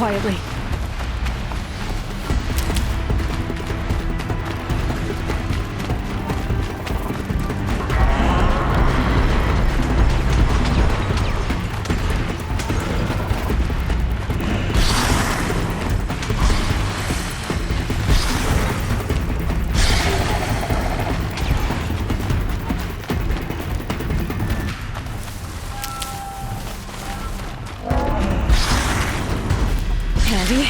quietly. Handy.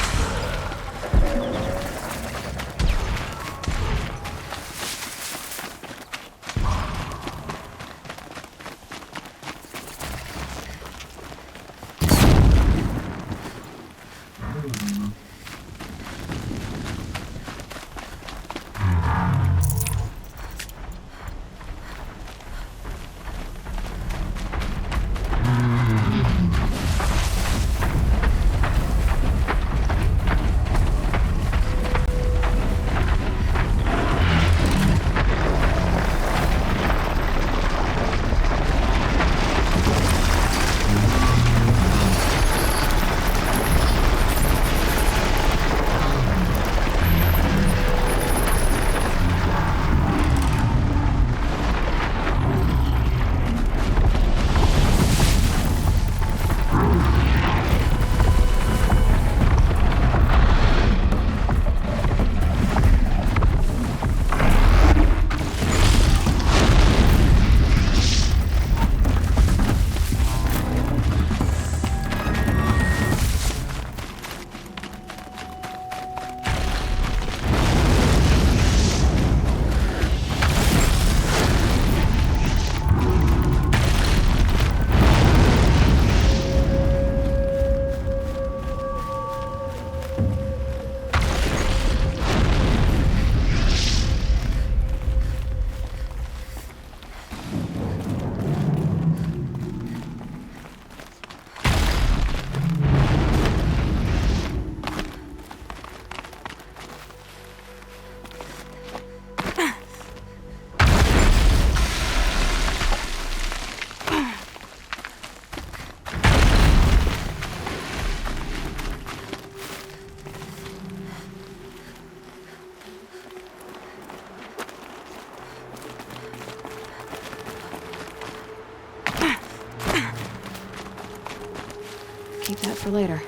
Keep that for later.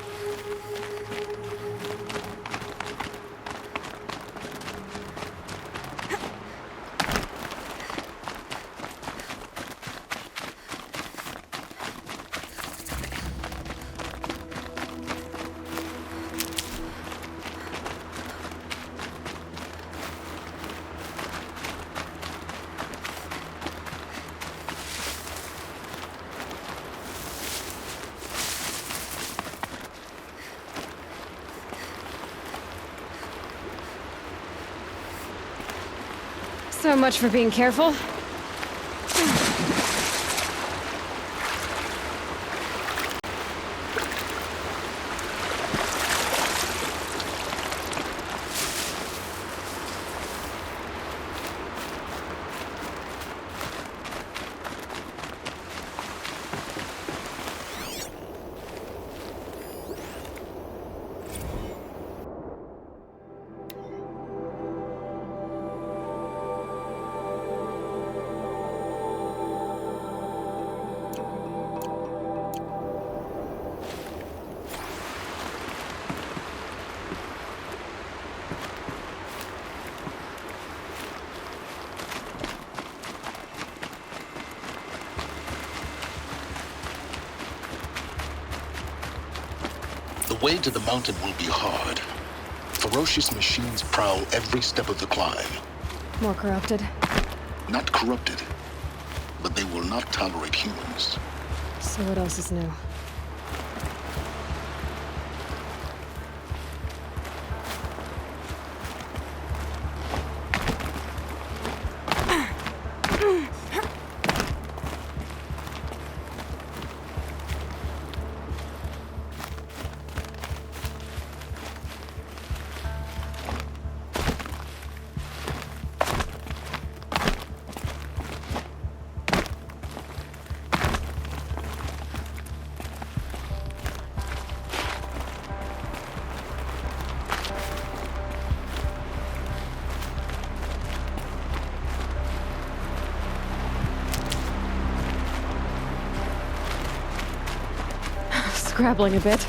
So much for being careful. The way to the mountain will be hard. Ferocious machines prowl every step of the climb. More corrupted. Not corrupted, but they will not tolerate humans. So what else is new? scrabbling a bit.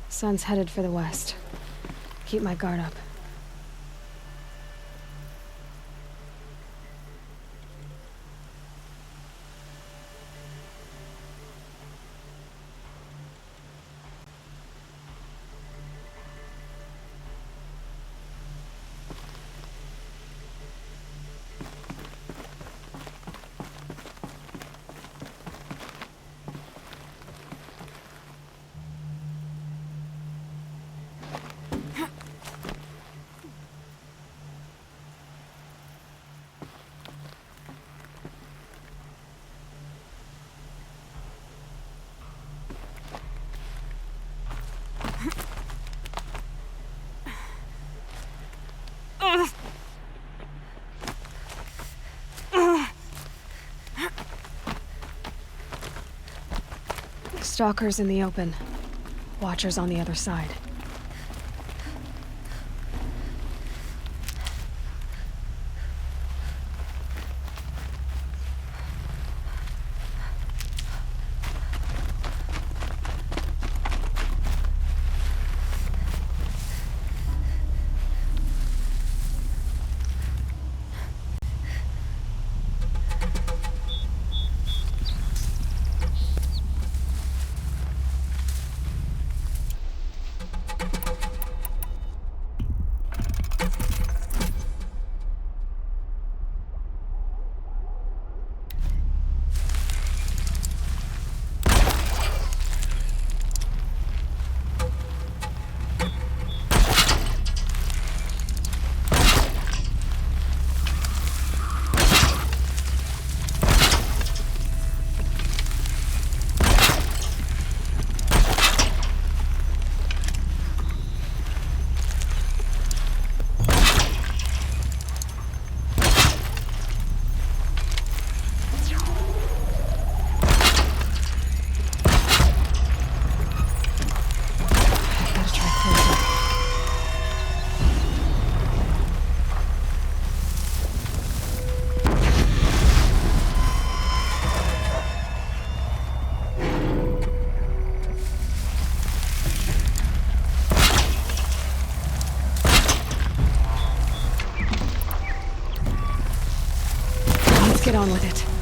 Sun's headed for the west. Keep my guard up. Stalkers in the open. Watchers on the other side. get on with it.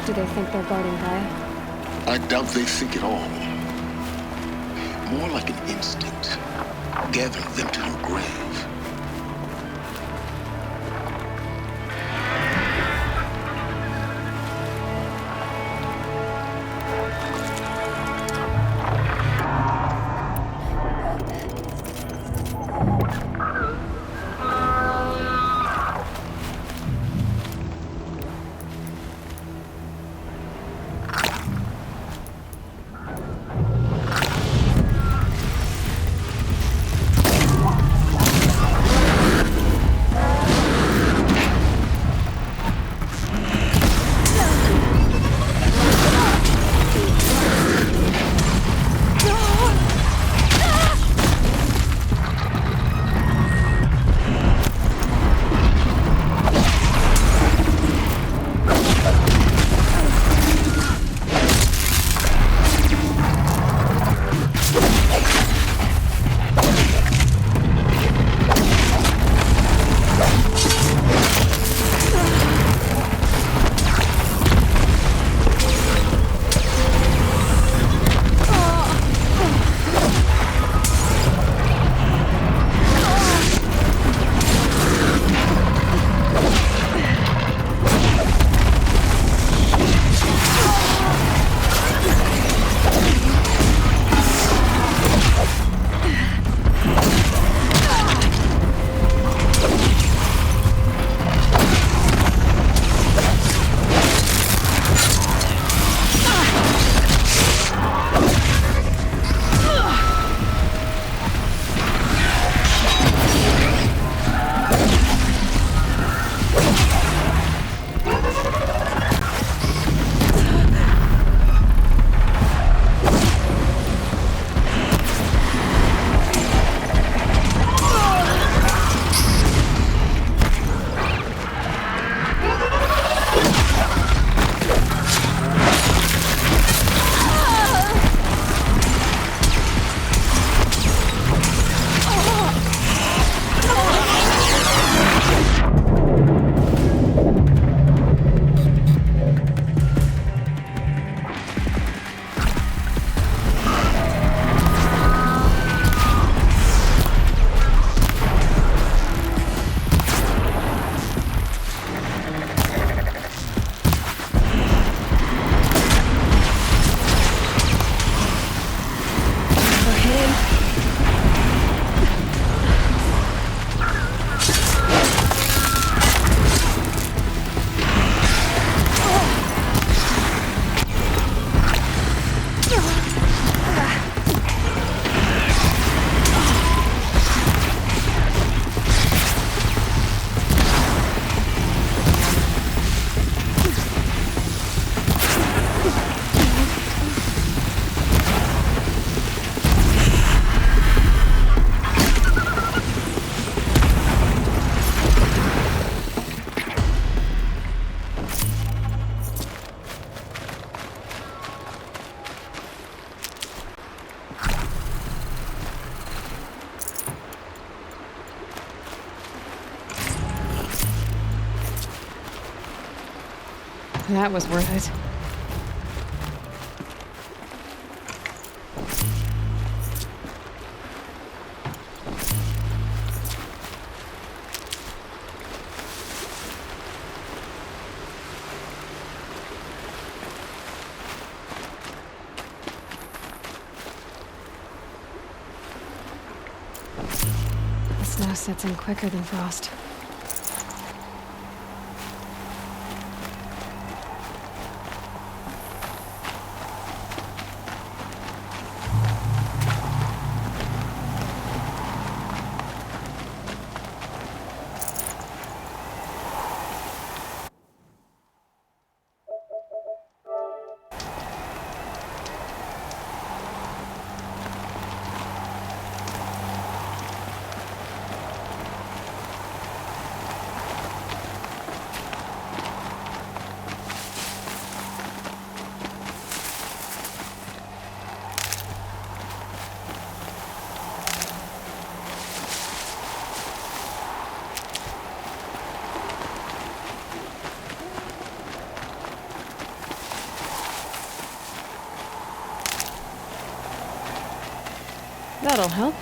Do they think they're guarding Gaia? I doubt they think at all. More like an instinct, gathering them to your grave. That was worth it. The snow sets in quicker than frost. That'll help.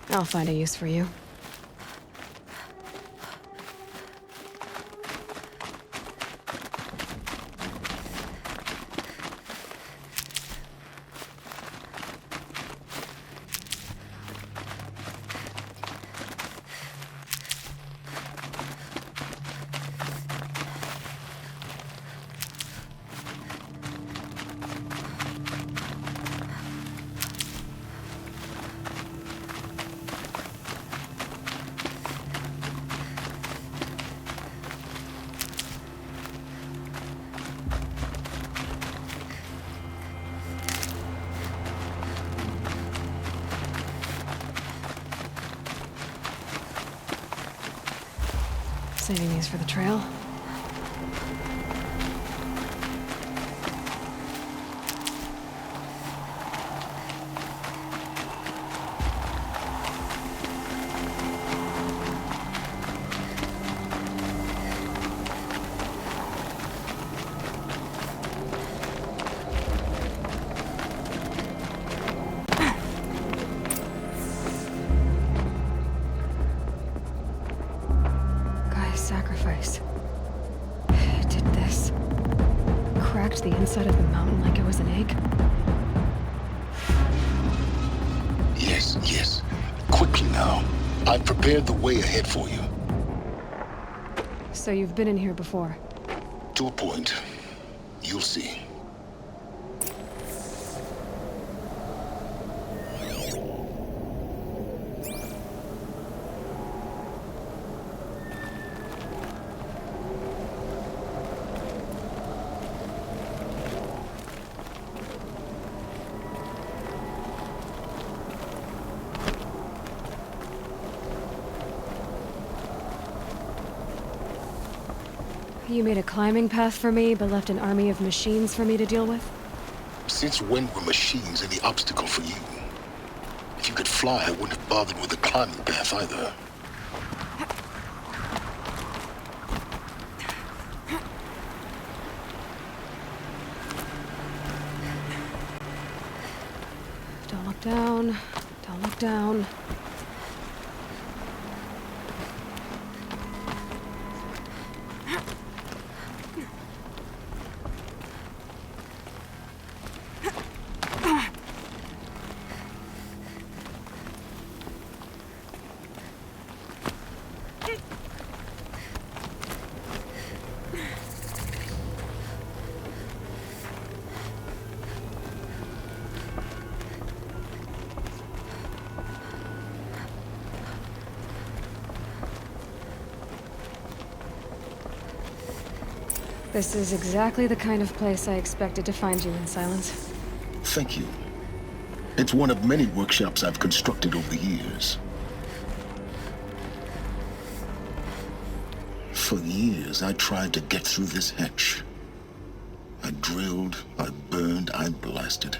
I'll find a use for you. Saving these for the trail. Sacrifice. It did this. Cracked the inside of the mountain like it was an egg. Yes, yes. Quickly now. I've prepared the way ahead for you. So you've been in here before? To a point. You'll see. You made a climbing path for me, but left an army of machines for me to deal with? Since when were machines any obstacle for you? If you could fly, I wouldn't have bothered with the climbing path either. Don't look down. Don't look down. This is exactly the kind of place I expected to find you in, Silence. Thank you. It's one of many workshops I've constructed over the years. For years, I tried to get through this hatch. I drilled, I burned, I blasted.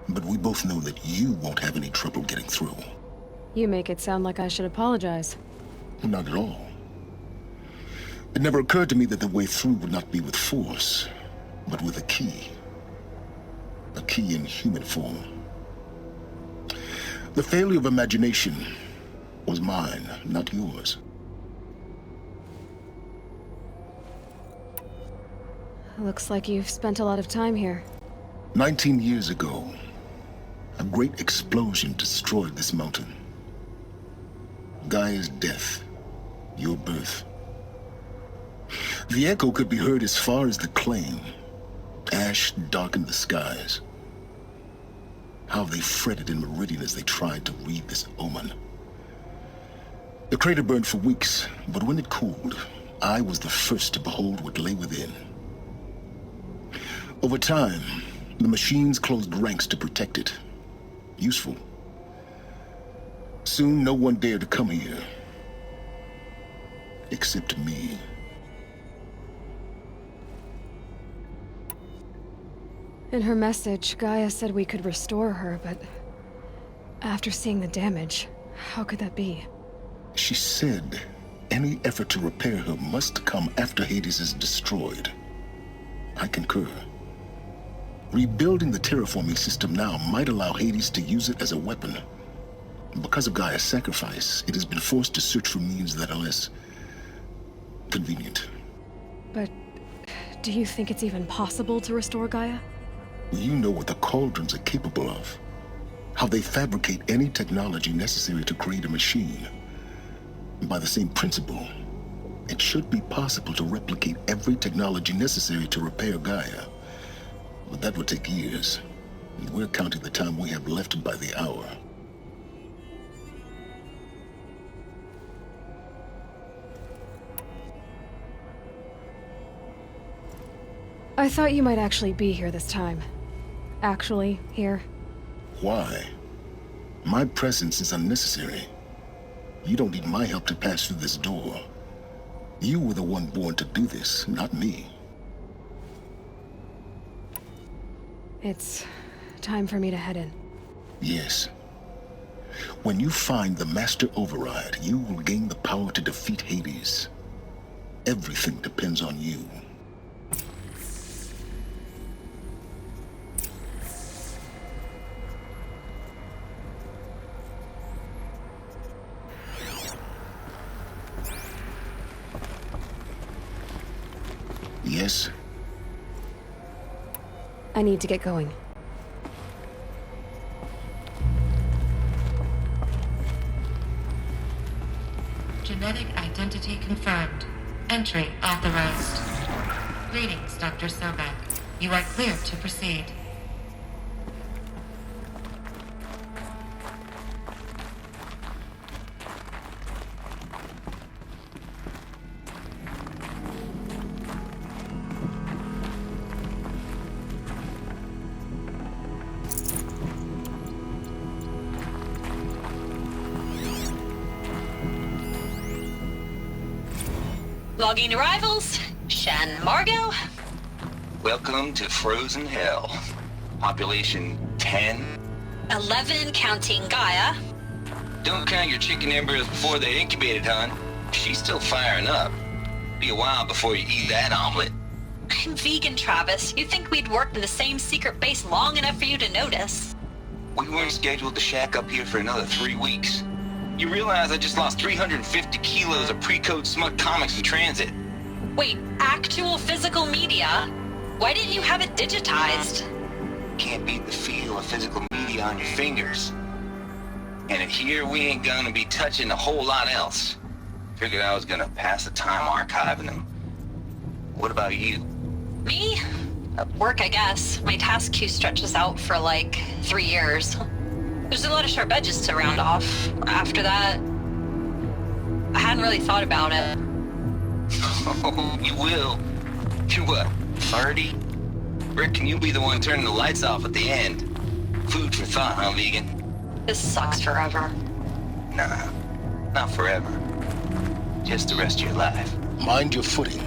But we both know that you won't have any trouble getting through. You make it sound like I should apologize. Not at all. It never occurred to me that the way through would not be with force, but with a key. A key in human form. The failure of imagination was mine, not yours. Looks like you've spent a lot of time here. 19 years ago, A great explosion destroyed this mountain. Gaia's death, your birth. The echo could be heard as far as the claim. Ash darkened the skies. How they fretted in Meridian as they tried to read this omen. The crater burned for weeks, but when it cooled, I was the first to behold what lay within. Over time, the machines closed ranks to protect it. Useful. Soon, no one dared to come here. Except me. In her message, Gaia said we could restore her, but after seeing the damage, how could that be? She said any effort to repair her must come after Hades is destroyed. I concur. Rebuilding the terraforming system now might allow Hades to use it as a weapon. Because of Gaia's sacrifice, it has been forced to search for means that are less convenient. But do you think it's even possible to restore Gaia? You know what the Cauldrons are capable of. How they fabricate any technology necessary to create a machine. By the same principle, it should be possible to replicate every technology necessary to repair Gaia. But that would take years. And we're counting the time we have left by the hour. I thought you might actually be here this time. Actually, here. Why? My presence is unnecessary. You don't need my help to pass through this door. You were the one born to do this, not me. It's time for me to head in. Yes. When you find the Master Override, you will gain the power to defeat Hades. Everything depends on you. Yes? I need to get going. Genetic identity confirmed. Entry authorized. Greetings, Dr. Sobek. You are clear to proceed. Logging arrivals. Shen Margot. Welcome to Frozen Hell. Population 10. 11 counting Gaia. Don't count your chicken embryos before they're incubated, hon. She's still firing up. Be a while before you eat that omelet. I'm vegan, Travis. You'd think we'd worked in the same secret base long enough for you to notice. We weren't scheduled to shack up here for another 3 weeks. You realize I just lost 350 kilos of pre-code smut comics in transit. Wait, actual physical media? Why didn't you have it digitized? Can't beat the feel of physical media on your fingers. And in here, we ain't gonna be touching a whole lot else. Figured I was gonna pass the time archiving them. What about you? Me? At work, I guess. My task queue stretches out for like 3 years. There's a lot of sharp edges to round off. After that, I hadn't really thought about it. Oh, you will. You're what, 30? Reckon you'll be the one turning the lights off at the end. Food for thought, huh, vegan? This sucks forever. Nah, not forever. Just the rest of your life. Mind your footing.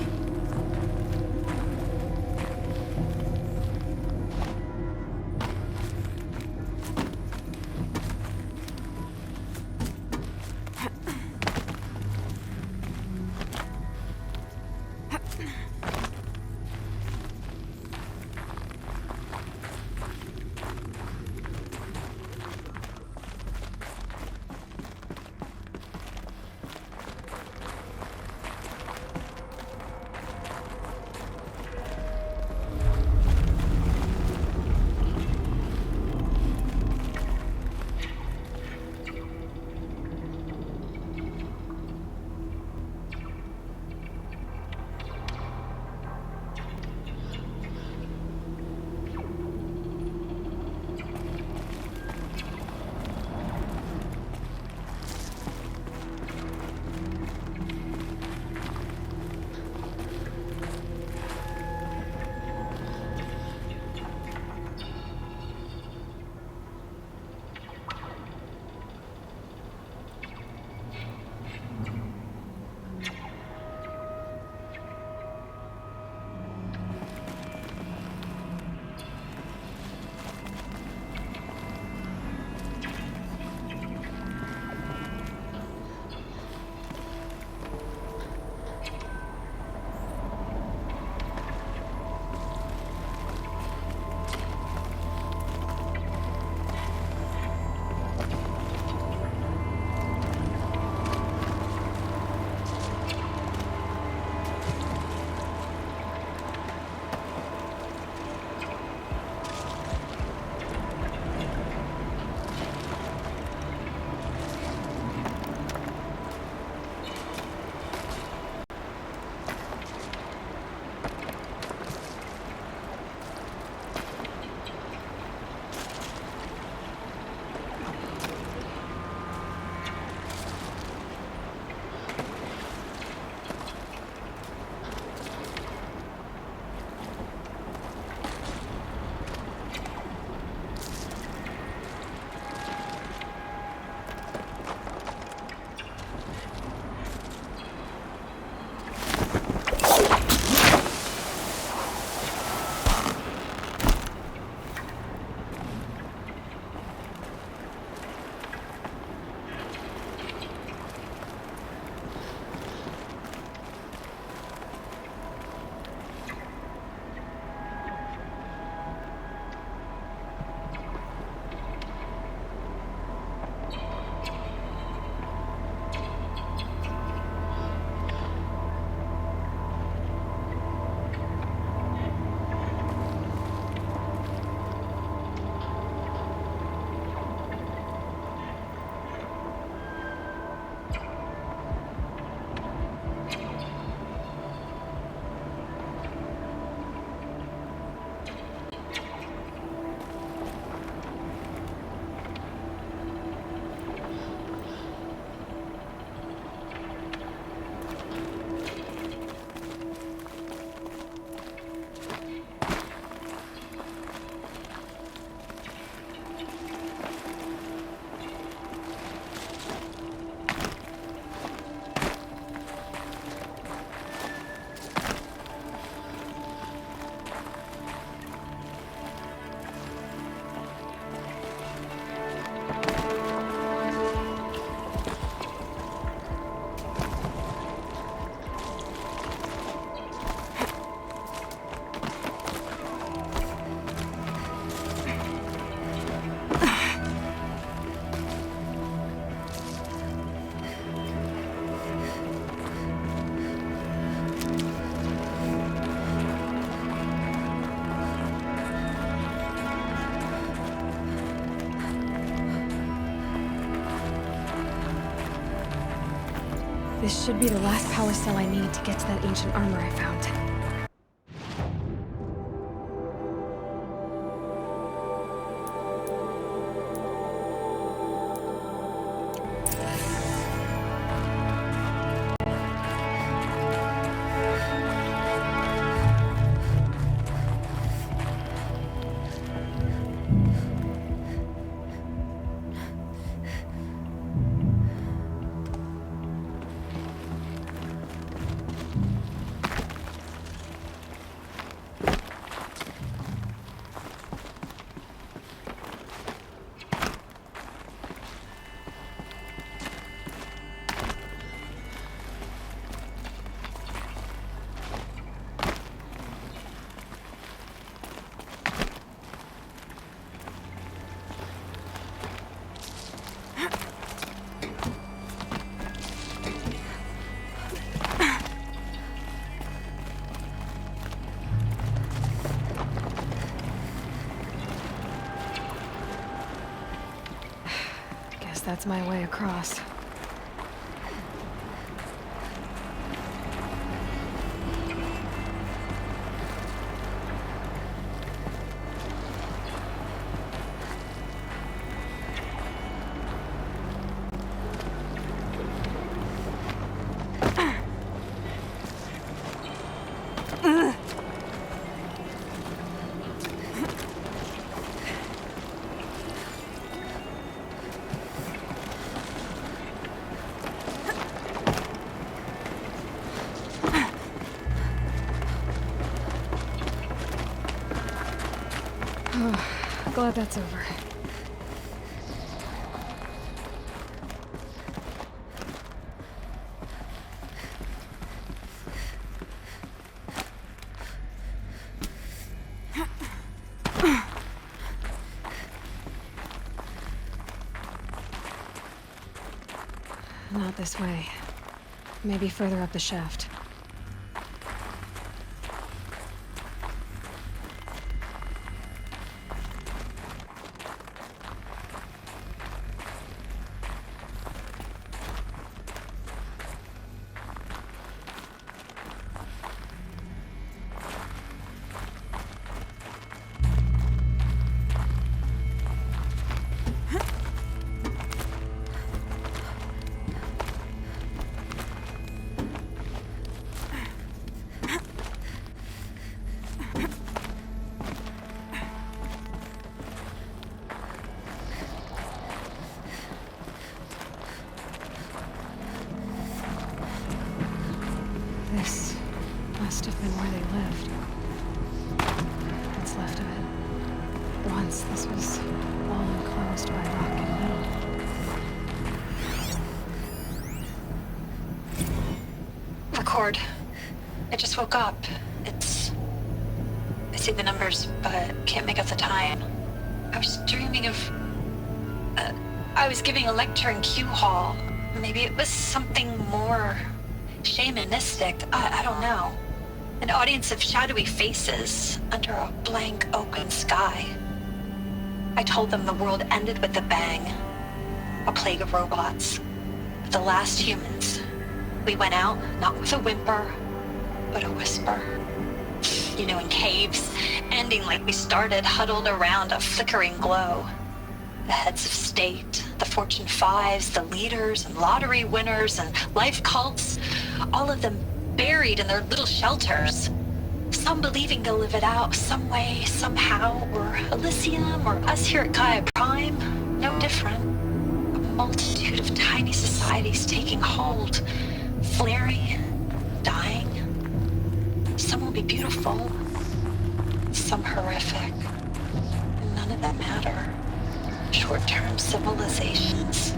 This should be the last power cell I need to get to that ancient armor I found. That's my way across. Glad that's over. Not this way. Maybe further up the shaft. This must have been where they lived. What's left of it. Once this was all enclosed by rock and metal. Record. I just woke up. I see the numbers, but can't make out the time. I was dreaming of... I was giving a lecture in Q Hall. Maybe it was something more shamanistic. I don't know. An audience of shadowy faces under a blank open sky. I told them the world ended with a bang. A plague of robots. The last humans. We went out, not with a whimper, but a whisper. You know, in caves, ending like we started, huddled around a flickering glow. The heads of state, the Fortune 5s, the leaders and lottery winners and life cults, all of them buried in their little shelters. Some believing they'll live it out some way, somehow, or Elysium, or us here at Gaia Prime, no different. A multitude of tiny societies taking hold, flaring, dying. Some will be beautiful, some horrific, and none of them matter. Short-term civilizations.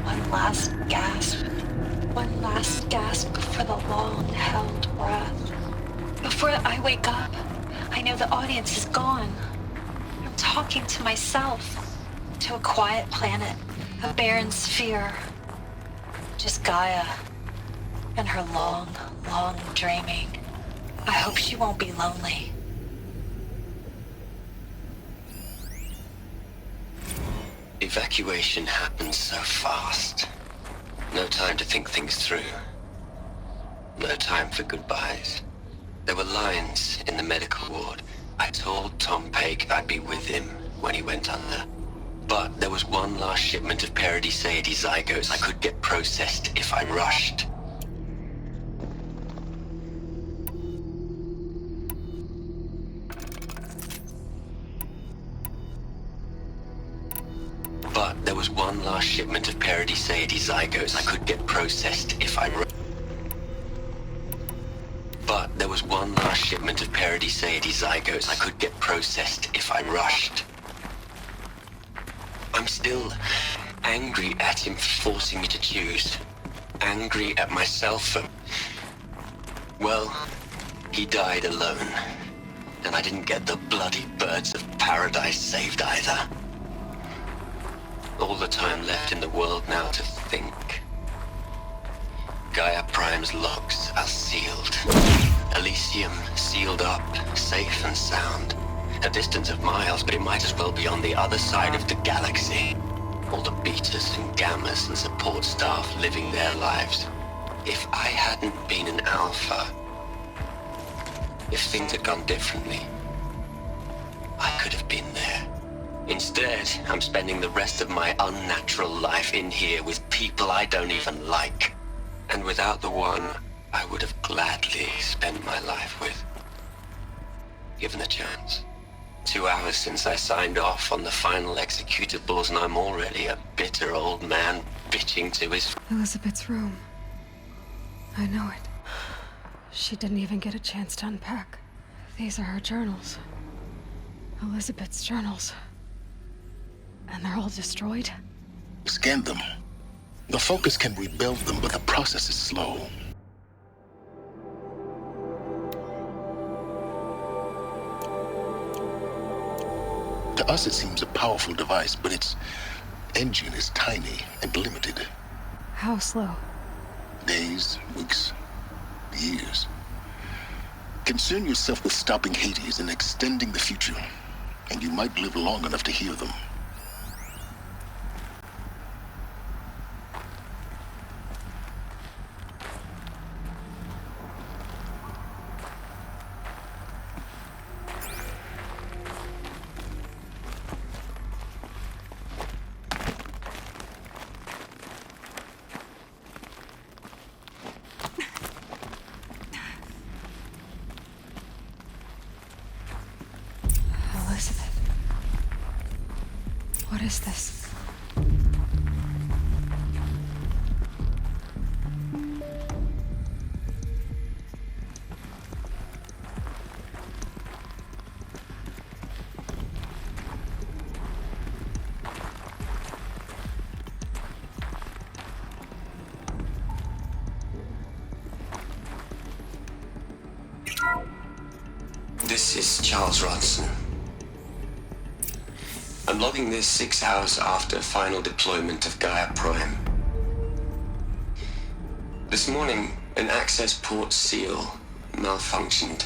One last gasp for the long-held breath. Before I wake up, I know the audience is gone. I'm talking to myself, to a quiet planet, a barren sphere. Just Gaia and her long, long dreaming. I hope she won't be lonely. Evacuation happened so fast. No time to think things through. No time for goodbyes. There were lines in the medical ward. I told Tom Paik I'd be with him when he went under. But there was one last shipment of Paradiseidae zygotes I could get processed if I rushed. But there was one last shipment of Paradiseidae zygotes I could get processed if I rushed. But there was one last shipment of Paradiseidae zygotes I could get processed if I rushed. I'm still angry at him for forcing me to choose. Angry at myself for... Well, he died alone. And I didn't get the bloody birds of paradise saved either. All the time left in the world now to think. Gaia Prime's locks are sealed. Elysium sealed up, safe and sound. A distance of miles, but it might as well be on the other side of the galaxy. All the betas and gammas and support staff living their lives. If I hadn't been an alpha, if things had gone differently, I could have been there. Instead, I'm spending the rest of my unnatural life in here with people I don't even like. And without the one I would have gladly spent my life with. Given a chance. 2 hours since I signed off on the final executables, and I'm already a bitter old man bitching to his... Elizabeth's room. I know it. She didn't even get a chance to unpack. These are her journals. Elizabeth's journals. And they're all destroyed? Scan them. The Focus can rebuild them, but the process is slow. To us, it seems a powerful device, but its engine is tiny and limited. How slow? Days, weeks, years. Concern yourself with stopping Hades and extending the future, and you might live long enough to hear them. Elizabeth. What is this? This is Charles Ronson. I'm logging this 6 hours after final deployment of Gaia Prime. This morning, an access port seal malfunctioned.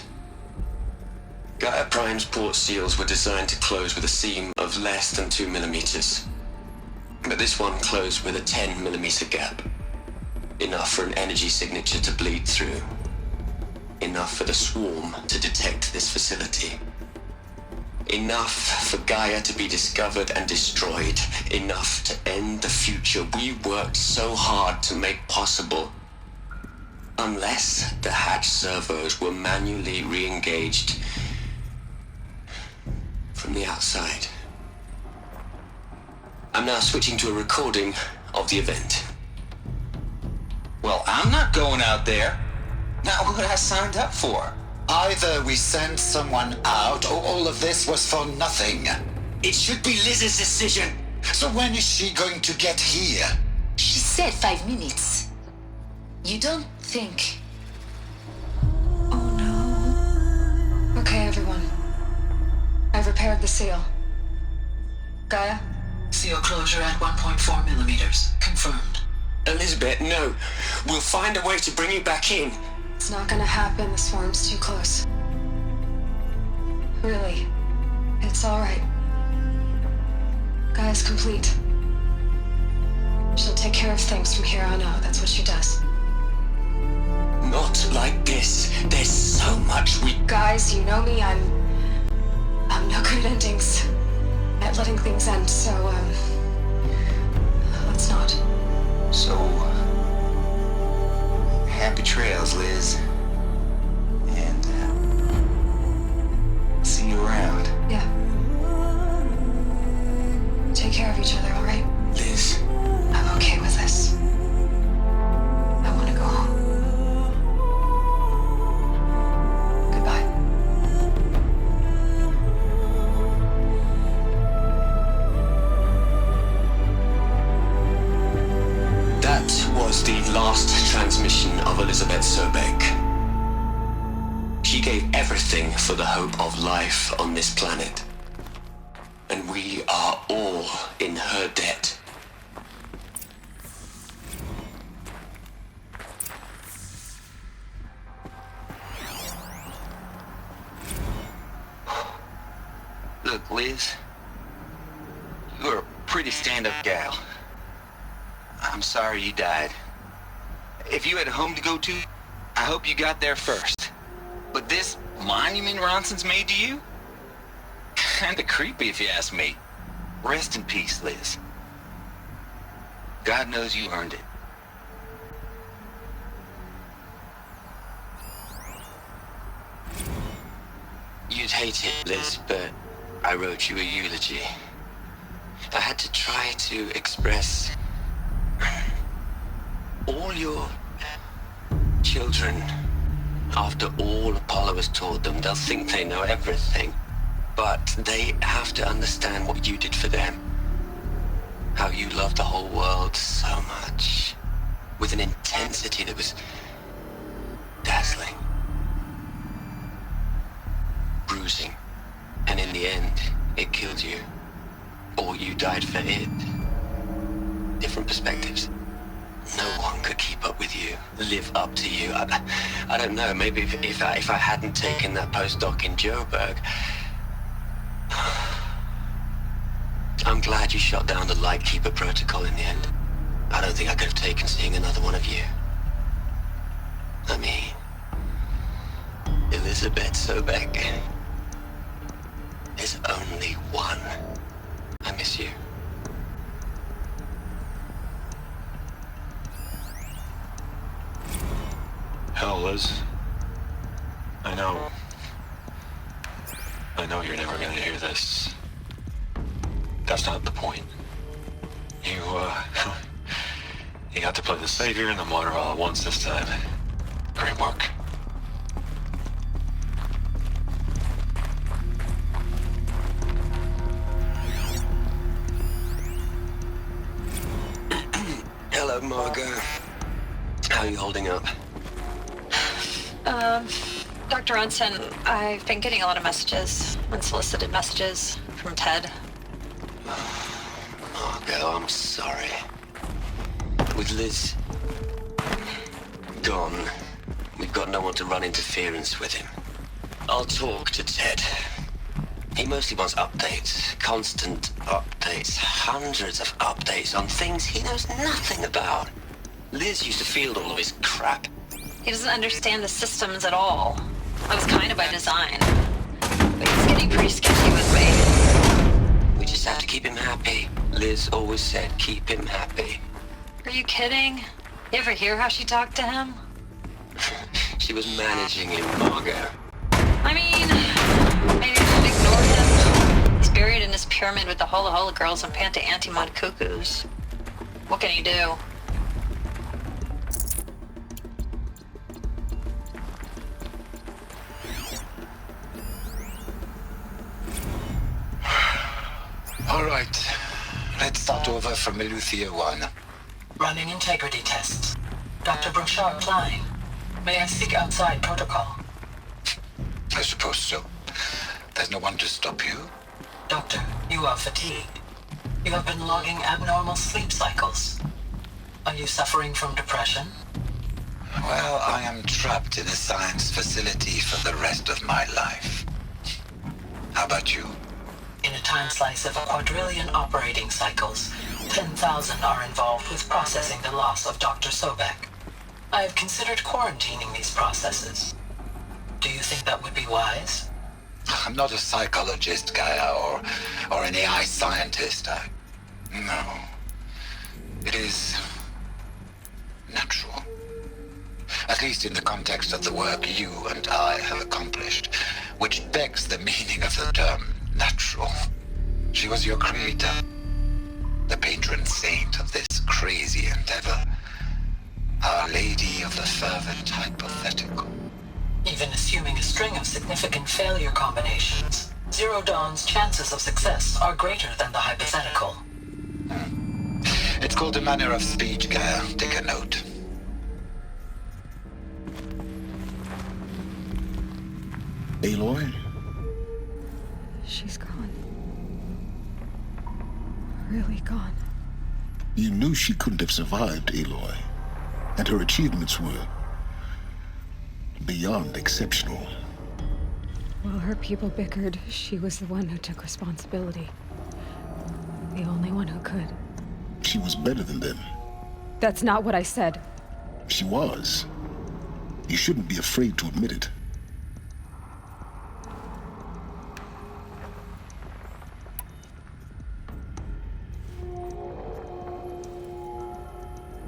Gaia Prime's port seals were designed to close with a seam of less than 2 millimeters. But this one closed with a 10 millimeter gap. Enough for an energy signature to bleed through. Enough for the swarm to detect this facility. Enough for Gaia to be discovered and destroyed. Enough to end the future we worked so hard to make possible. Unless the hatch servos were manually re-engaged from the outside. I'm now switching to a recording of the event. Well, I'm not going out there. Not what I signed up for. Either we send someone out, or all of this was for nothing. It should be Liz's decision. So when is she going to get here? She said 5 minutes. You don't think... Oh no. Okay, everyone. I've repaired the seal. Gaia? Seal closure at 1.4 millimeters. Confirmed. Elizabeth, no. We'll find a way to bring you back in. It's not gonna happen. The swarm's too close. Really. It's alright. Gaia's complete. She'll take care care of things from here on out. That's what she does. Not like this. There's so much we... Guys, you know me, I'm no good at endings. At letting things end, so, let's not. So, happy trails, Liz. And, see you around. Yeah. Take care of each other, all right? Liz. I'm okay with this. I want to go home. Goodbye. That was the last transmission of Elizabeth Sobek. She gave everything for the hope of life on this planet. And we are all in her debt. Look, Liz. You're a pretty stand-up gal. I'm sorry you died. If you had a home to go to, I hope you got there first. But this monument Ronson's made to you? Kinda creepy if you ask me. Rest in peace, Liz. God knows you earned it. You'd hate it, Liz, but I wrote you a eulogy. I had to try to express all your children. After all Apollo has taught them, they'll think they know everything. But they have to understand what you did for them. How you loved the whole world so much. With an intensity that was dazzling. Bruising. And in the end, it killed you. Or you died for it. Different perspectives. No one could keep up with you, live up to you. I don't know, maybe if I hadn't taken that postdoc in Joburg. I'm glad you shot down the Lightkeeper protocol in the end. I don't think I could have taken seeing another one of you. I mean, Elizabeth Sobek. There's only one. I miss you. Hell, Liz. I know you're never gonna hear this. That's not the point. You got to play the savior and the martyr all at once this time. Great work. Hello, Margot. How are you holding up? Dr. Ronson, I've been getting a lot of messages, unsolicited messages from Ted. Margot, I'm sorry. With Liz gone, we've got no one to run interference with him. I'll talk to Ted. He mostly wants updates, constant updates, hundreds of updates on things he knows nothing about. Liz used to field all of his crap. He doesn't understand the systems at all. That was kind of by design. But he's getting pretty sketchy with me. We just have to keep him happy. Liz always said, keep him happy. Are you kidding? You ever hear how she talked to him? She was managing him, Margot. I mean, maybe I should ignore him. He's buried in his pyramid with the Hola Hola girls and Panta Antimod cuckoos. What can he do? All right. Let's start over from Eleuthia 1. Running integrity tests. Dr. Brouchard Klein. May I speak outside protocol? I suppose so. There's no one to stop you. Doctor, you are fatigued. You have been logging abnormal sleep cycles. Are you suffering from depression? Well, I am trapped in a science facility for the rest of my life. How about you? In a time slice of a quadrillion operating cycles, 10,000 are involved with processing the loss of Dr. Sobek. I have considered quarantining these processes. Do you think that would be wise? I'm not a psychologist, Gaia, or an AI scientist. No. It is natural. At least in the context of the work you and I have accomplished, which begs the meaning of the term natural. She was your creator, the patron saint of this crazy endeavor. Our Lady of the Fervent Hypothetical. Even assuming a string of significant failure combinations, Zero Dawn's chances of success are greater than the hypothetical. It's called a manner of speech, Gaia. Take a note. Aloy? She's gone. Really gone. You knew she couldn't have survived, Aloy. And her achievements were beyond exceptional. While her people bickered, she was the one who took responsibility. The only one who could. She was better than them. That's not what I said. She was. You shouldn't be afraid to admit it.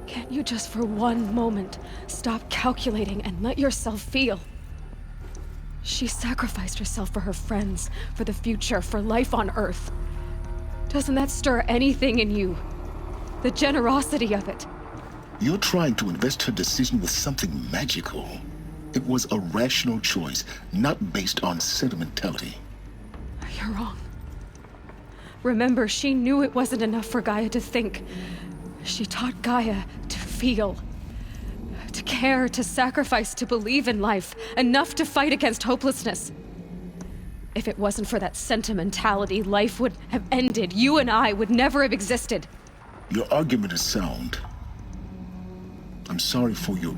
Can't you just for one moment stop calculating and let yourself feel? She sacrificed herself for her friends, for the future, for life on Earth. Doesn't that stir anything in you? The generosity of it. You're trying to invest her decision with something magical. It was a rational choice, not based on sentimentality. You're wrong. Remember, she knew it wasn't enough for Gaia to think. She taught Gaia to feel, to care, to sacrifice, to believe in life, enough to fight against hopelessness. If it wasn't for that sentimentality, life would have ended. You and I would never have existed. Your argument is sound. I'm sorry for your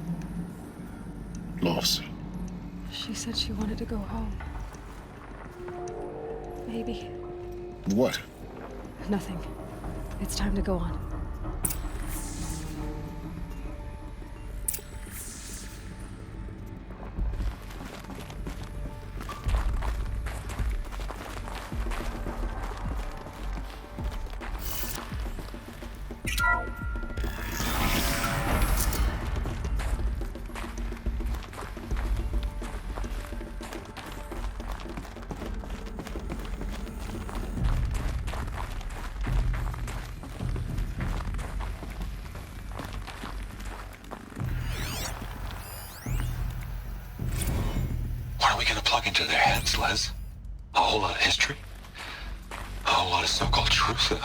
loss. She said she wanted to go home. Maybe. What? Nothing. It's time to go on. What are we gonna plug into their heads, Les? A whole lot of history? A whole lot of so-called truth? A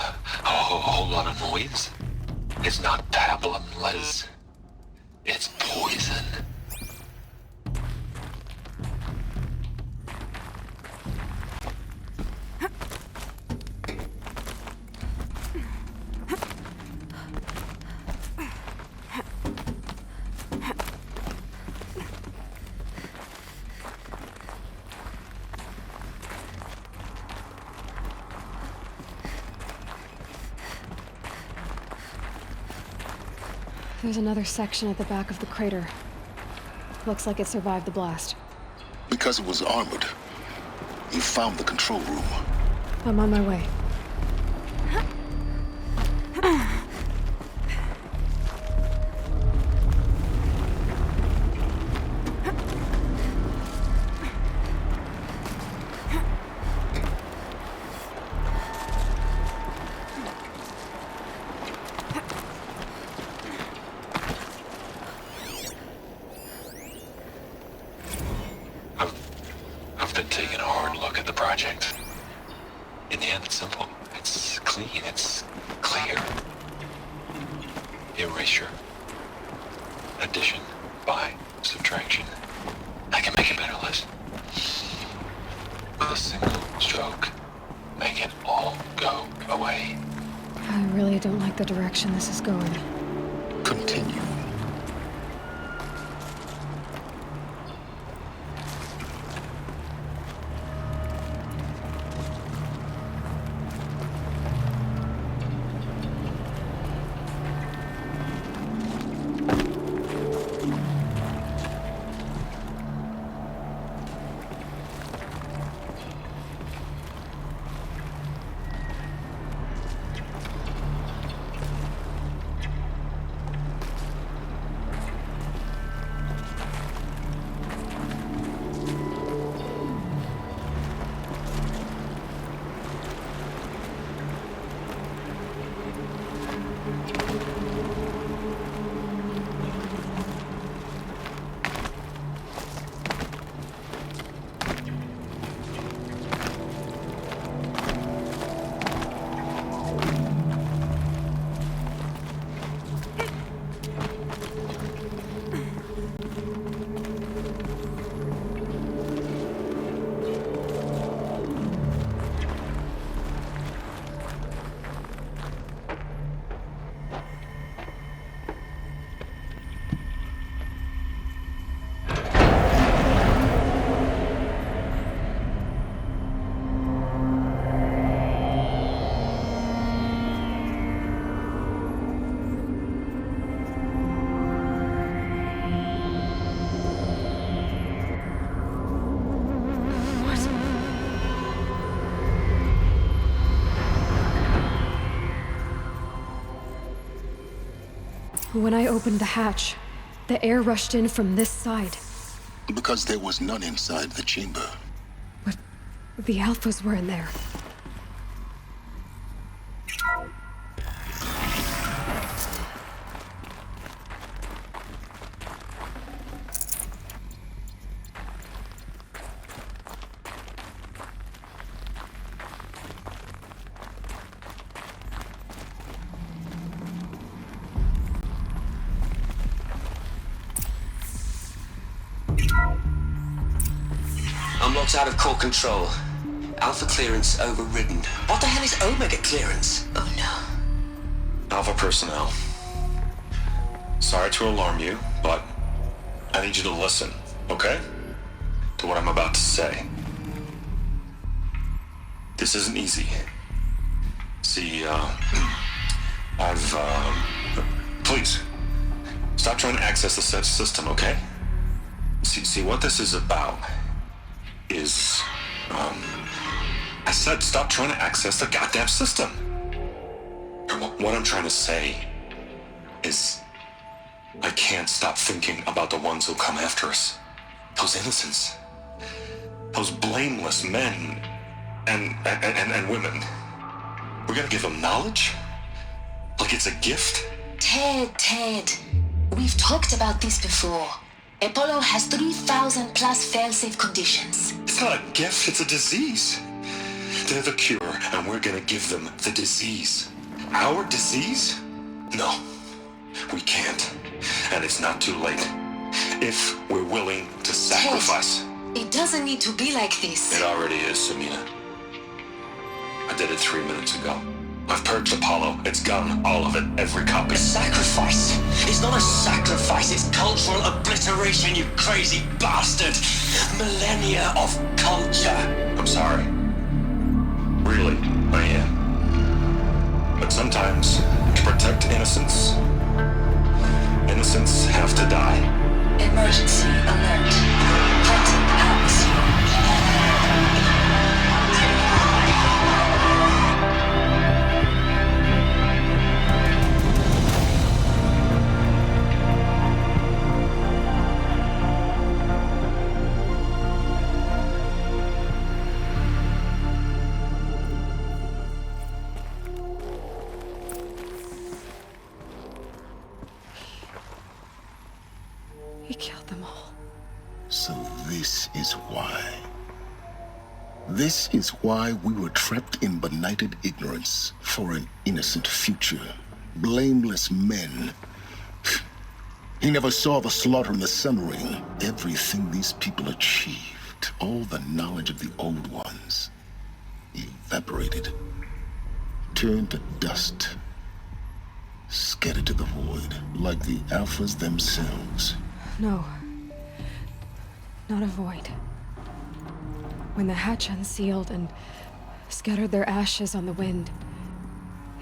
whole lot of noise? It's not pablum, Les. It's poison. There's another section at the back of the crater. Looks like it survived the blast. Because it was armored. You found the control room. I'm on my way. I've been taking a hard look at the project. In the end, it's simple. It's clean. It's clear. Erasure. Addition. By. Subtraction. I can make it better, Liz. With a single stroke. Make it all go away. I really don't like the direction this is going. Continue. When I opened the hatch, the air rushed in from this side. Because there was none inside the chamber. But the Alphas were in there. Unlocked out of core control. Alpha clearance overridden. What the hell is Omega clearance? Oh no. Alpha personnel. Sorry to alarm you, but I need you to listen, okay? To what I'm about to say. This isn't easy. See, please, stop trying to access the set system, okay? See, what this is about is, I said stop trying to access the goddamn system. What I'm trying to say is, I can't stop thinking about the ones who come after us. Those innocents. Those blameless men and women. We're gonna give them knowledge? Like it's a gift? Ted. We've talked about this before. Apollo has 3,000 plus fail-safe conditions. It's not a gift, it's a disease. They're the cure, and we're gonna give them the disease. Our disease? No, we can't. And it's not too late. If we're willing to sacrifice. Ted, it doesn't need to be like this. It already is, Samina. I did it 3 minutes ago. I've purged Apollo. It's gone. All of it. Every copy. A sacrifice? It's not a sacrifice. It's cultural obliteration, you crazy bastard. Millennia of culture. I'm sorry. Really, I am. But sometimes, to protect innocence, innocents have to die. Emergency alert. Hunting atmosphere. He killed them all. So this is why. This is why we were trapped in benighted ignorance for an innocent future. Blameless men. He never saw the slaughter in the Sun Ring. Everything these people achieved, all the knowledge of the old ones, evaporated, turned to dust, scattered to the void, like the Alphas themselves. No. Not a void. When the hatch unsealed and scattered their ashes on the wind,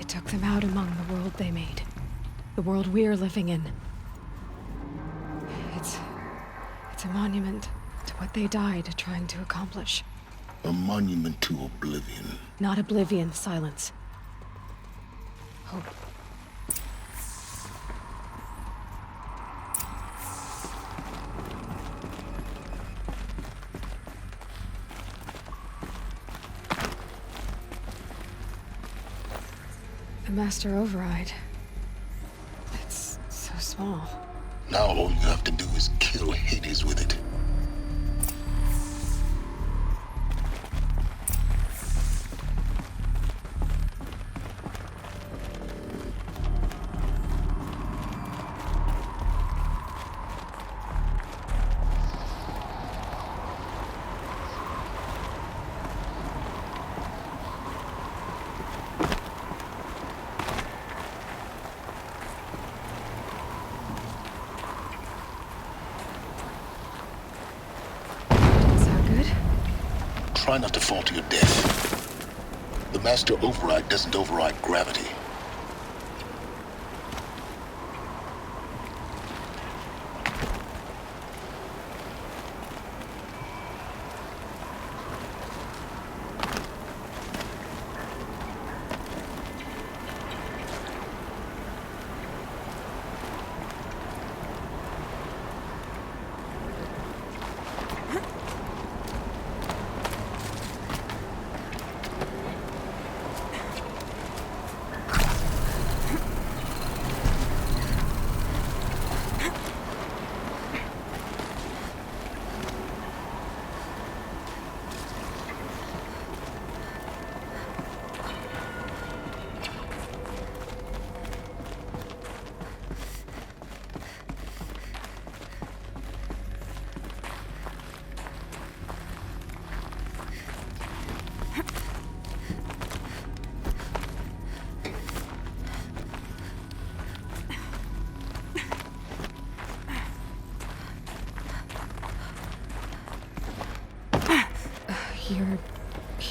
it took them out among the world they made. The world we're living in. It's a monument to what they died trying to accomplish. A monument to oblivion. Not oblivion, silence. Hope. The Master Override. It's so small. Now all you have to do is kill Hades with it. Try not to fall to your death. The Master Override doesn't override gravity.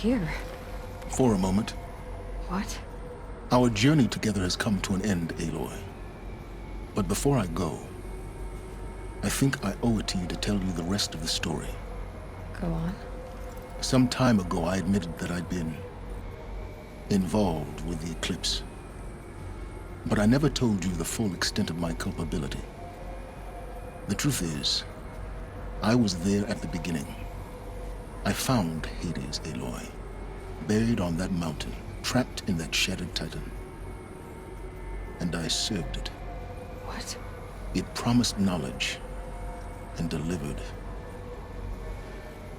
here? For a moment. What? Our journey together has come to an end, Aloy. But before I go, I think I owe it to you to tell you the rest of the story. Go on. Some time ago, I admitted that I'd been involved with the Eclipse. But I never told you the full extent of my culpability. The truth is, I was there at the beginning. I found Hades, Aloy, buried on that mountain, trapped in that shattered titan. And I served it. What? It promised knowledge and delivered.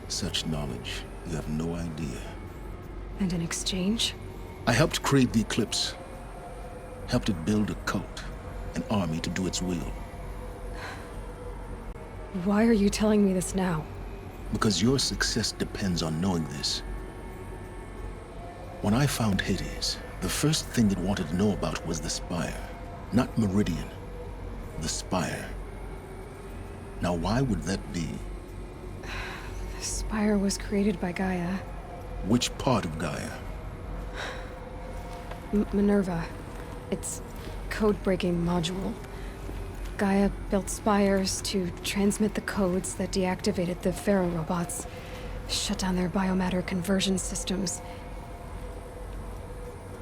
Such knowledge, you have no idea. And in exchange? I helped create the Eclipse. Helped it build a cult, an army to do its will. Why are you telling me this now? Because your success depends on knowing this. When I found Hades, the first thing it wanted to know about was the Spire. Not Meridian. The Spire. Now, why would that be? The Spire was created by Gaia. Which part of Gaia? Minerva. Its code-breaking module. Gaia built spires to transmit the codes that deactivated the Pharaoh robots, shut down their biomatter conversion systems.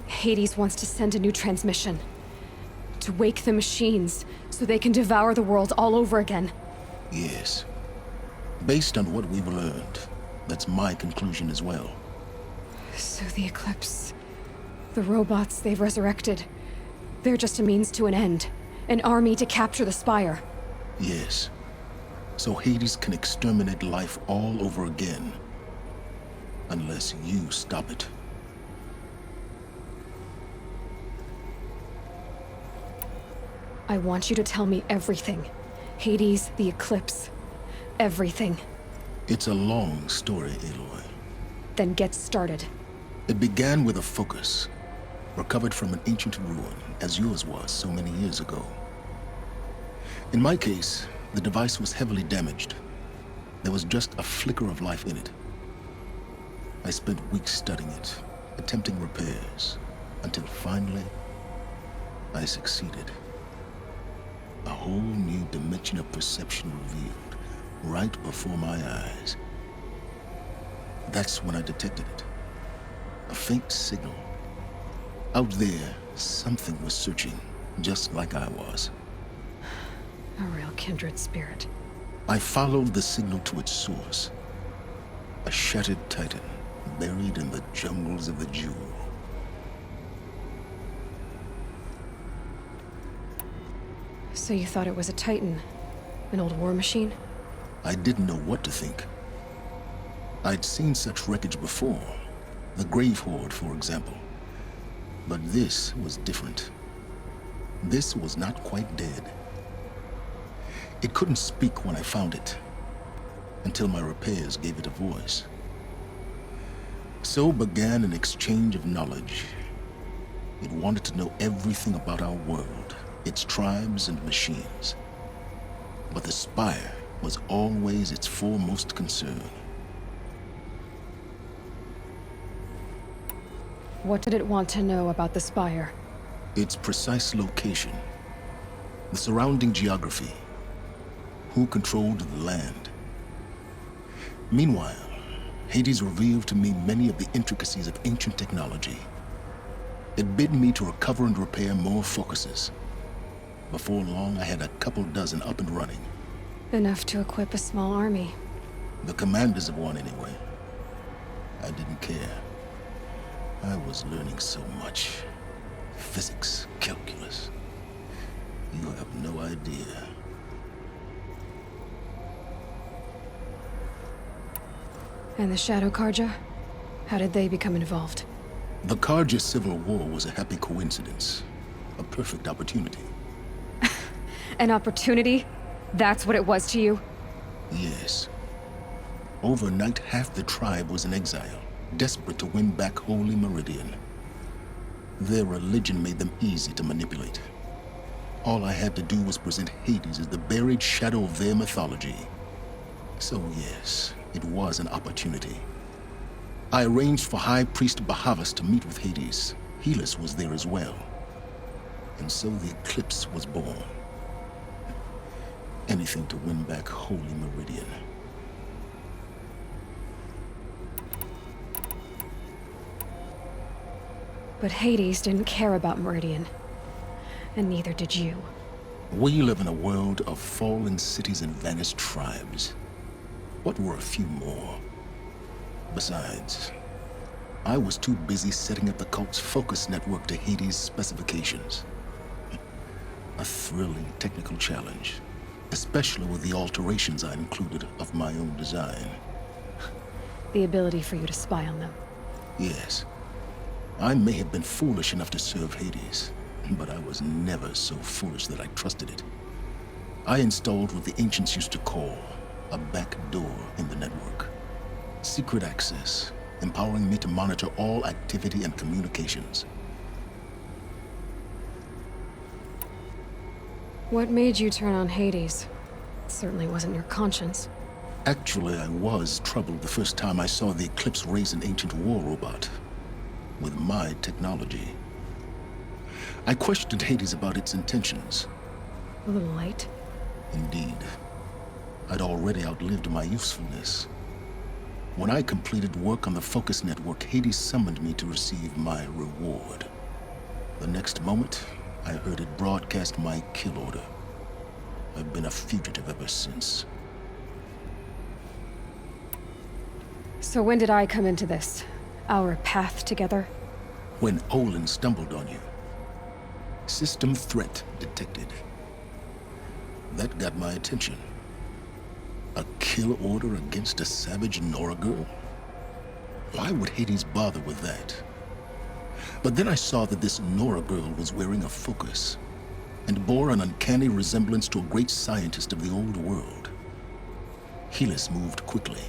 Hades wants to send a new transmission. To wake the machines, so they can devour the world all over again. Yes. Based on what we've learned, that's my conclusion as well. So the Eclipse... the robots they've resurrected... they're just a means to an end. An army to capture the Spire. Yes. So Hades can exterminate life all over again. Unless you stop it. I want you to tell me everything. Hades, the Eclipse. Everything. It's a long story, Aloy. Then get started. It began with a focus. Recovered from an ancient ruin, as yours was so many years ago. In my case, the device was heavily damaged. There was just a flicker of life in it. I spent weeks studying it, attempting repairs, until finally, I succeeded. A whole new dimension of perception revealed, right before my eyes. That's when I detected it. A faint signal. Out there, something was searching, just like I was. A real kindred spirit. I followed the signal to its source. A shattered titan, buried in the jungles of the Jewel. So you thought it was a titan? An old war machine? I didn't know what to think. I'd seen such wreckage before. The Grave Horde, for example. But this was different. This was not quite dead. It couldn't speak when I found it, until my repairs gave it a voice. So began an exchange of knowledge. It wanted to know everything about our world, its tribes and machines. But the Spire was always its foremost concern. What did it want to know about the Spire? Its precise location, the surrounding geography, who controlled the land. Meanwhile, Hades revealed to me many of the intricacies of ancient technology. It bid me to recover and repair more focuses. Before long, I had a couple dozen up and running. Enough to equip a small army. The commanders of one, anyway. I didn't care. I was learning so much. Physics, calculus. You have no idea. And the Shadow Carja? How did they become involved? The Carja Civil War was a happy coincidence. A perfect opportunity. An opportunity? That's what it was to you? Yes. Overnight, half the tribe was in exile, desperate to win back Holy Meridian. Their religion made them easy to manipulate. All I had to do was present Hades as the buried shadow of their mythology. So yes, it was an opportunity. I arranged for High Priest Bahavas to meet with Hades. Helis was there as well. And so the Eclipse was born. Anything to win back Holy Meridian. But Hades didn't care about Meridian. And neither did you. We live in a world of fallen cities and vanished tribes. What were a few more? Besides, I was too busy setting up the cult's focus network to Hades' specifications. A thrilling technical challenge, especially with the alterations I included of my own design. The ability for you to spy on them. Yes. I may have been foolish enough to serve Hades, but I was never so foolish that I trusted it. I installed what the ancients used to call a back door in the network. Secret access, empowering me to monitor all activity and communications. What made you turn on Hades? It certainly wasn't your conscience. Actually, I was troubled the first time I saw the Eclipse raise an ancient war robot with my technology. I questioned Hades about its intentions. A little late. Indeed. I'd already outlived my usefulness. When I completed work on the Focus Network, Hades summoned me to receive my reward. The next moment, I heard it broadcast my kill order. I've been a fugitive ever since. So when did I come into this? Our path together? When Olin stumbled on you. System threat detected. That got my attention. A kill order against a savage Nora girl? Why would Hades bother with that? But then I saw that this Nora girl was wearing a focus and bore an uncanny resemblance to a great scientist of the old world. Helis moved quickly.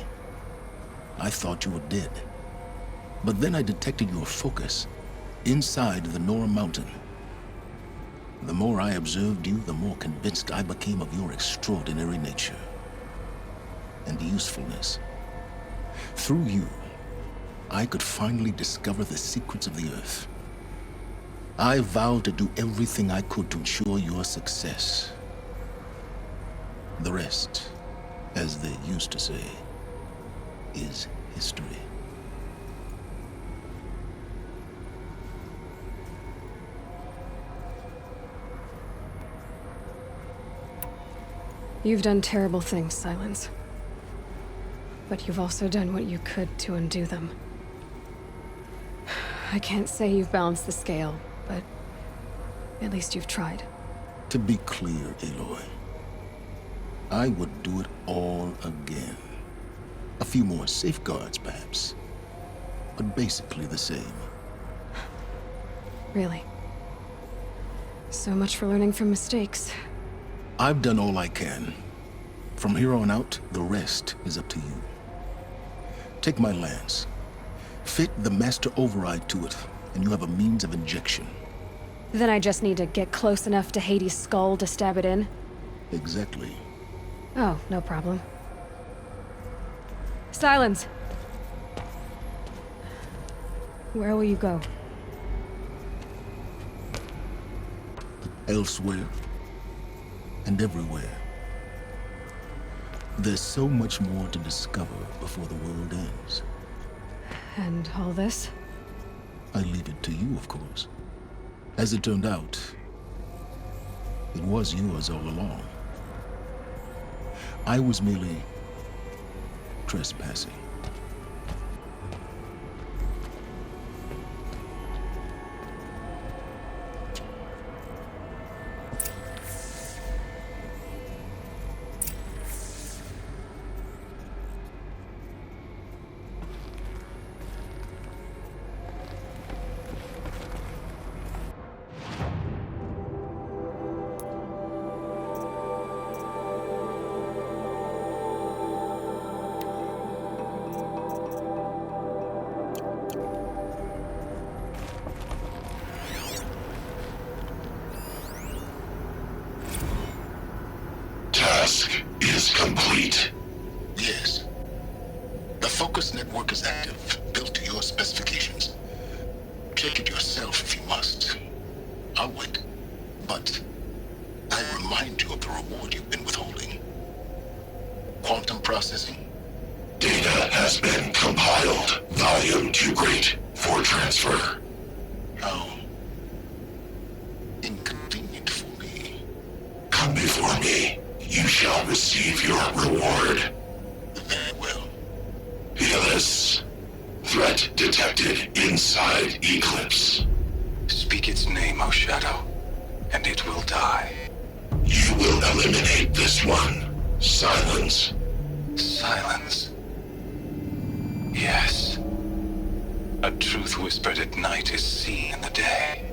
I thought you were dead. But then I detected your focus inside the Nora mountain. The more I observed you, the more convinced I became of your extraordinary nature and usefulness. Through you, I could finally discover the secrets of the Earth. I vowed to do everything I could to ensure your success. The rest, as they used to say, is history. You've done terrible things, Silence. But you've also done what you could to undo them. I can't say you've balanced the scale, but at least you've tried. To be clear, Aloy, I would do it all again. A few more safeguards, perhaps, but basically the same. Really? So much for learning from mistakes. I've done all I can. From here on out, the rest is up to you. Take my lance. Fit the Master Override to it, and you have a means of injection. Then I just need to get close enough to Hades' skull to stab it in? Exactly. Oh, no problem. Silence! Where will you go? Elsewhere. And everywhere. There's so much more to discover before the world ends. And all this? I leave it to you, of course. As it turned out, it was yours all along. I was merely trespassing. Task is complete. Yes. The Focus Network is active, built specifications. Check it yourself if you must. I'll wait. But I remind you of the reward you've been withholding. Quantum processing. Data has been compiled. Volume too great for transfer. How inconvenient for me. Come before me. You shall receive your reward. Very well. Fearless. Threat detected inside Eclipse. Speak its name, O Shadow, and it will die. You will eliminate this one. Silence. Silence. Yes. A truth whispered at night is seen in the day.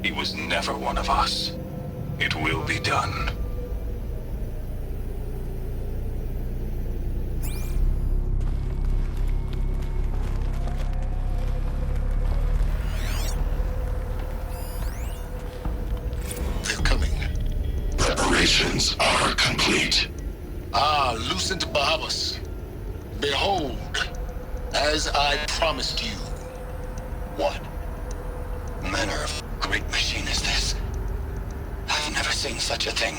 He was never one of us. It will be done. They're coming. Preparations are complete. Ah, Lucent Bahavas. Behold, as I promised you. What manner of great machine is this? I've never seen such a thing.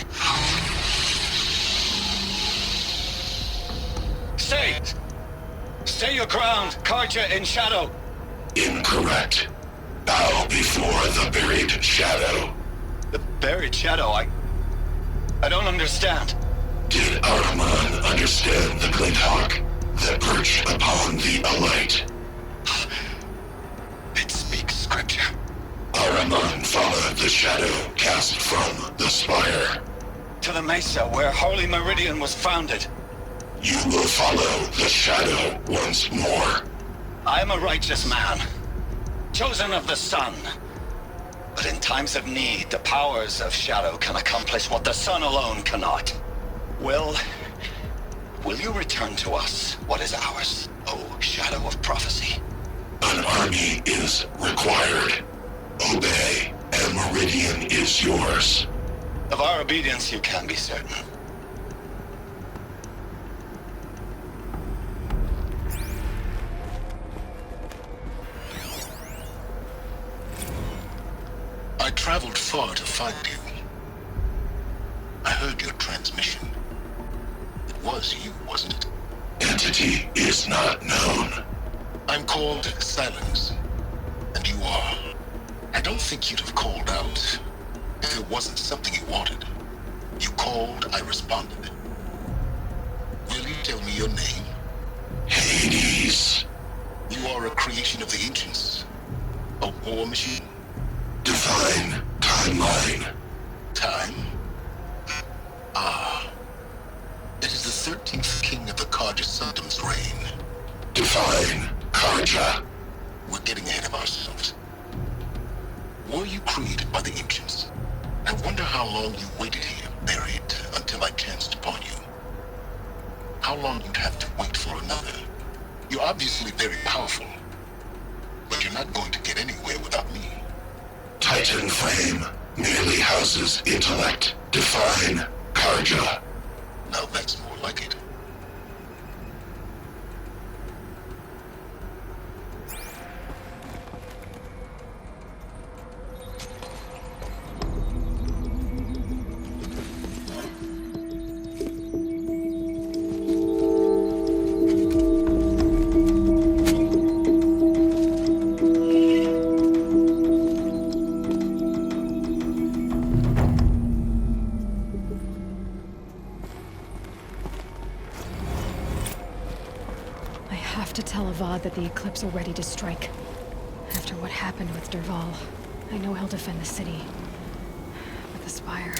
Stay! Stay your ground, Karja in Shadow! Incorrect. Bow before the buried shadow. The buried Shadow, I don't understand. Did Ahriman understand the glint hawk that perched upon the alight? It speaks scripture. Ahriman followed the shadow cast from the spire. To the mesa where Holy Meridian was founded. You will follow the shadow once more. I am a righteous man, chosen of the sun. But in times of need, the powers of Shadow can accomplish what the sun alone cannot. Will you return to us what is ours, O Shadow of Prophecy? An army is required. Obey, and Meridian is yours. Of our obedience you can be certain. I traveled far to find you. I heard your transmission. It was you, wasn't it? Entity is not known. I'm called Silence, and you are. I don't think you'd have called out if it wasn't something you wanted. You called, I responded. Will you tell me your name? Hades. You are a creation of the ancients. A war machine? Define timeline. Time? Ah. It is the 13th king of the Karja Sanctum's reign. Define Karja. We're getting ahead of ourselves. Were you created by the ancients? I wonder how long you waited here, buried, until I chanced upon you. How long you'd have to wait for another. You're obviously very powerful, but you're not going to get anywhere without me. Titan Flame merely houses intellect. Define Karja. Now that's more like it. I have to tell Avad that the Eclipse are ready to strike. After what happened with Dervahl, I know he'll defend the city. But the Spire...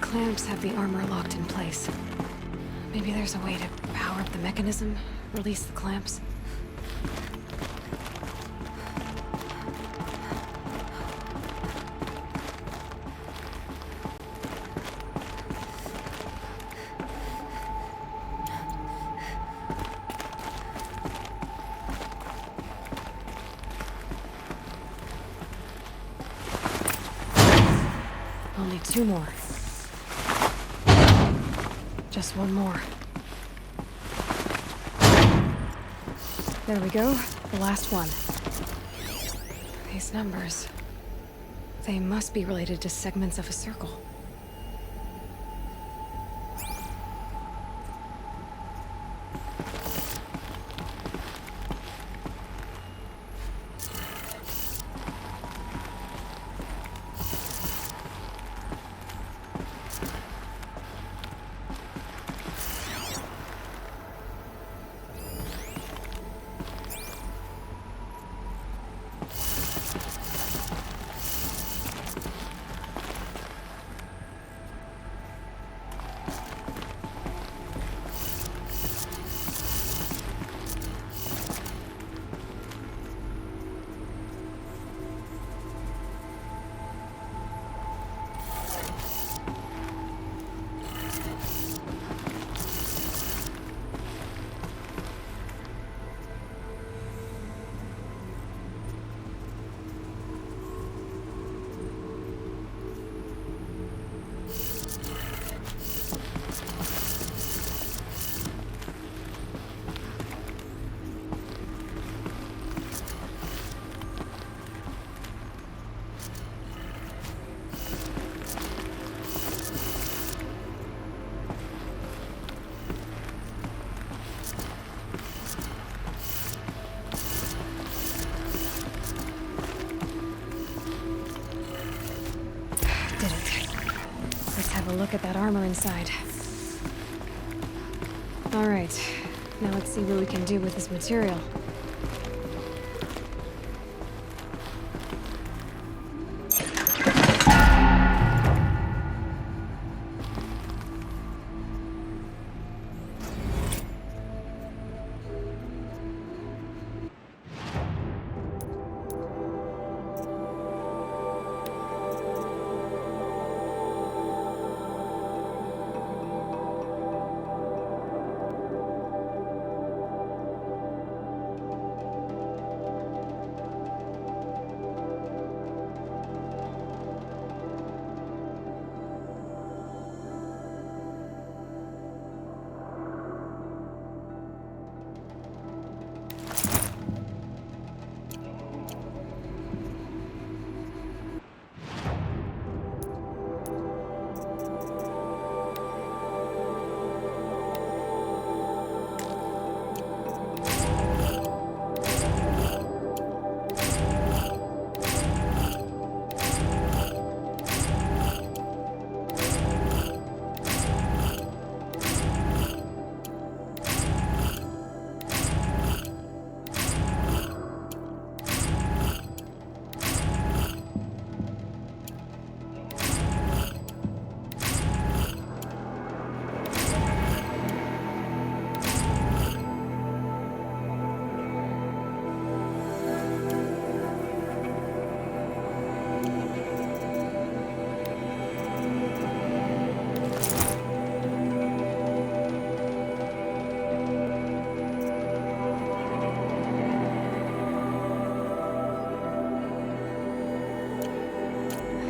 clamps have the armor locked in place. Maybe there's a way to power up the mechanism, release the clamps. Only 2 more. Just 1 more. There we go. The last one. These numbers. They must be related to segments of a circle. A look at that armor inside. All right, now let's see what we can do with this material.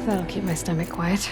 That'll keep my stomach quiet.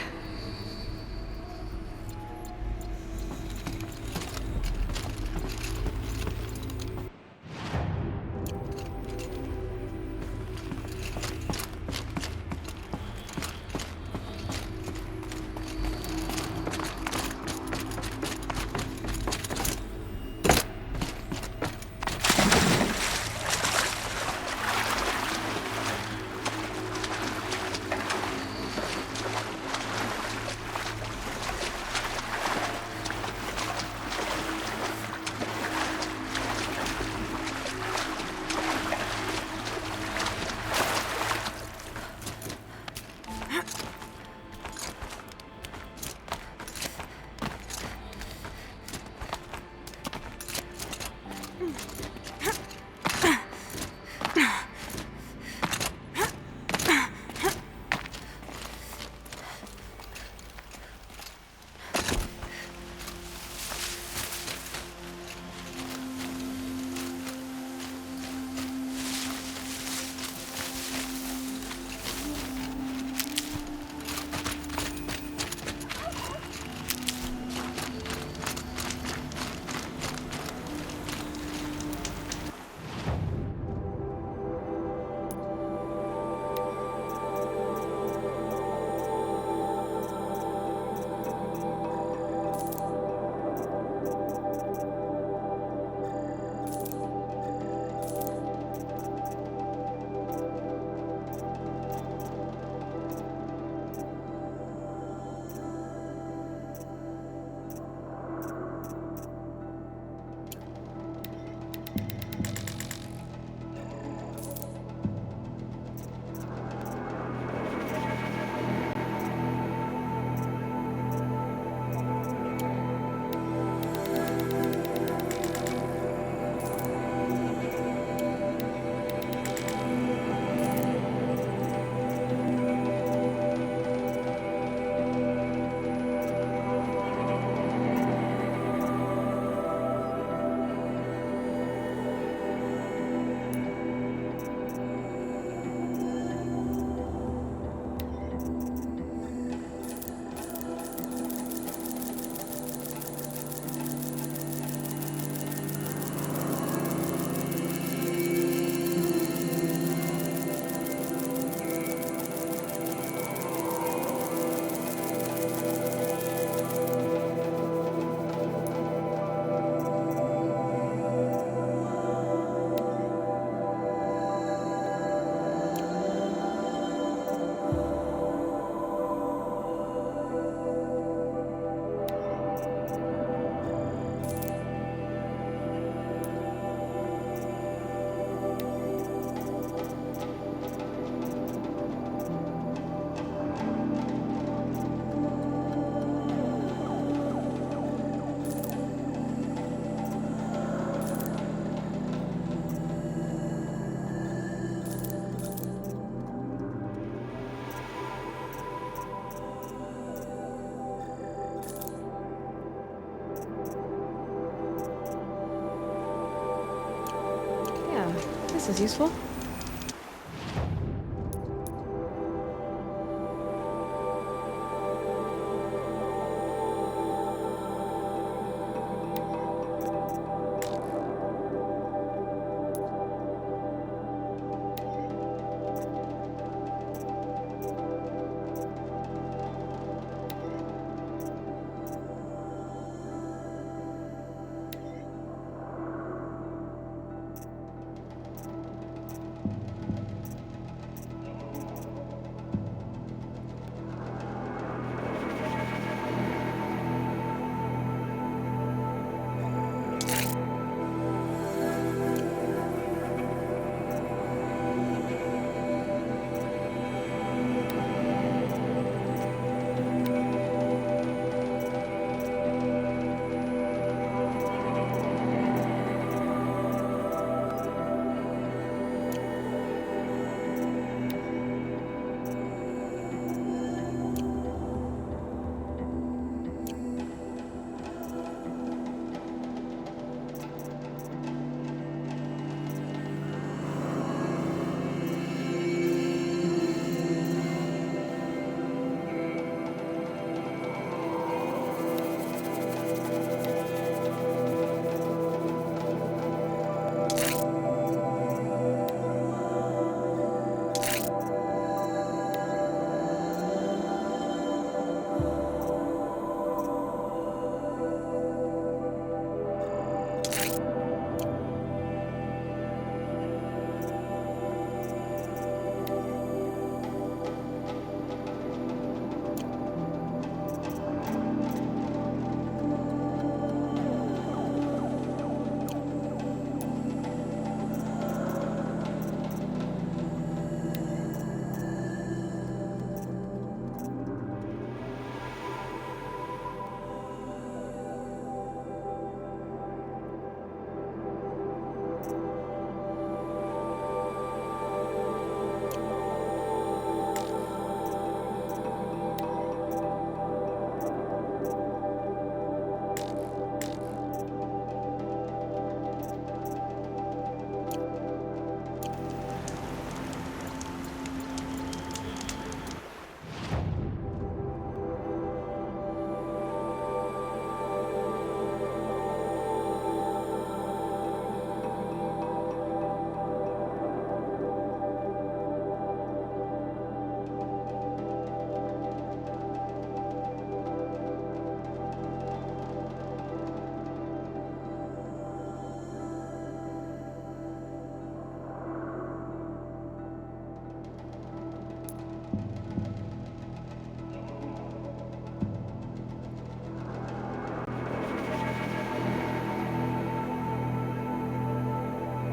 This is useful.